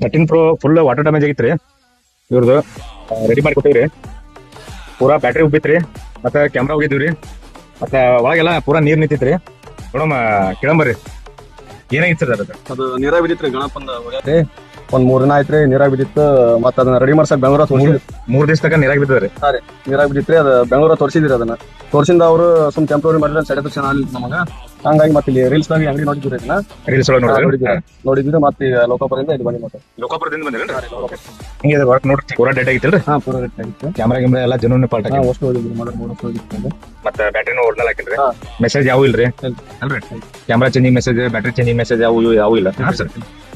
13 Pro full water damage ಆಗಿತ್ರಿ ಇವ್ರದ್ದು. Ready ಮಾಡಿ ಕೊಟ್ಟಿವ್ರಿ. ಪೂರಾ ಬ್ಯಾಟ್ರಿ ಉಬ್ಬಿತ್ರಿ, ಮತ್ತೆ ಕ್ಯಾಮ್ರಾ ಹೋಗಿದ್ವಿ ರೀ, ಮತ್ತೆ ಒಳಗೆಲ್ಲ ಪೂರಾ ನೀರ್ ನಿಂತಿತ್ರಿ. ನೋಡಮ್ಮ ಕೇಳಂಬರ್ರಿ ಏನಾಗಿತ್ತು ಸರ್ ಅದು ನೀರಾಗ ಬಿದ್ದಿತ್ರಿ ಗಣಪಂದ ಹೊಡ್ಯಾತ್ರಿ. ಒಂದ್ 3 ದಿನ ಆಯ್ತ್ರಿ ನೀರಾಗ ಬಿದ್ದಿತ್ತು. ಮತ್ತ ಅದನ್ನ ರೆಡಿ ಮಾಡ್ಸಕ್ ಬೆಂಗಳೂರ ತೋರಿಸಿದ್ರಿ. 3 ದಿವಸ ತನಕ ನೀರಾಗಿ ಬಿದ್ದದ್ರಿ. ನೀರಾಗ ಬಿದ್ದಿತ್ರಿ, ಅದು ಬೆಂಗಳೂರ ತೋರಿಸಿದ್ರಿ. ಅದನ್ನ ತೋರಿಸಿಂದ ಅವರು ಸುಮ್ ಟೆಂಪ್ರರಿ ಮಾಡಿದ್ರೆ ಸ್ಯಾಟಿಸ್ಫ್ಯಾಕ್ಷನ್ ಆಗಲಿಲ್ಲ ನಮಗ. ಹಂಗಾಗಿ ಮತ್ತೆ ಇಲ್ಲಿ ರೀಲ್ಸ್ ದಾಗ ಅಂಗಡಿ ನೋಡಿದ್ರಿ, ಅದನ್ನ ರೀಲ್ಸ್ ಒಳಗೆ ನೋಡಿದ್ರಿ. ಮತ್ತೆ ಲೋಕಾಪುರದಿಂದ ಇದು ಬಂದಿ. ಮತ್ತೆ ಲೋಕಾಪುರದಿಂದ ಬಂದಿರಿ. ಹಿಂಗೆ ಅದು ವರ್ಕ್ ನೋಡ್ರಿ, ಪೂರಾ ಡೆಡ್ ಆಗಿತ್ತಲ್ರಿ. ಪೂರಾ ರೆಡ್ ಆಗಿತ್ತು. ಕ್ಯಾಮ್ರಾ ಗಿಮ್ರಾ ಎಲ್ಲ ಜನೂನ್ ಪಾರ್ಟ್ ಆಗಿ ಅಷ್ಟು ಹೋಗಿದ್ರಿ, ಮೊದಲು 3 ಹೋಗಿತ್ತು. ಮತ್ತೆ ಬ್ಯಾಟ್ರಿನೂ ಒರಿಜಿನಲ್ ಹಾಕಿಲ್ರಿ. ಮೆಸೇಜ್ ಯಾವ ಇಲ್ರಿ ಅಲ್ರಿ? Camera changing message, battery changing message ಯಾವ ಇಲ್ಲ ಸರ್.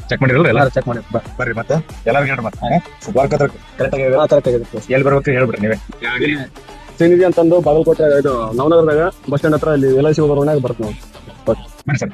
ಚೆಕ್ ಮಾಡಿರಲ್ಲ ಎಲ್ಲ? ಚೆಕ್ ಮಾಡಿ ಬರ್ರಿ. ಮತ್ತೆ ಎಲ್ಲಾರು ಹೇಳ್ರಿ, ಮತ್ತೆ ವರ್ಕ್ ಅದ್ರ ಕರೆಕ್ಟ್ ಆಗಿ ಎಲ್ಲಿ ಬರ್ಬೇಕು ಹೇಳ್ಬಿಡ್ರಿ ನೀವೇ. ಸಿನಿದಿ ಅಂತಂದು ಬಾಗಲಕೋಟೆ ಇದು ನವನಗರದಾಗ ಬಸ್ ಸ್ಟ್ಯಾಂಡ್ ಹತ್ರ ಇಲ್ಲಿ LIC ಹೋಗೋ ರೋಡ್ನಾಗ ಬರುತ್ತೆ ನೋಡಿ. ಬನ್ನಿ ಸರ್.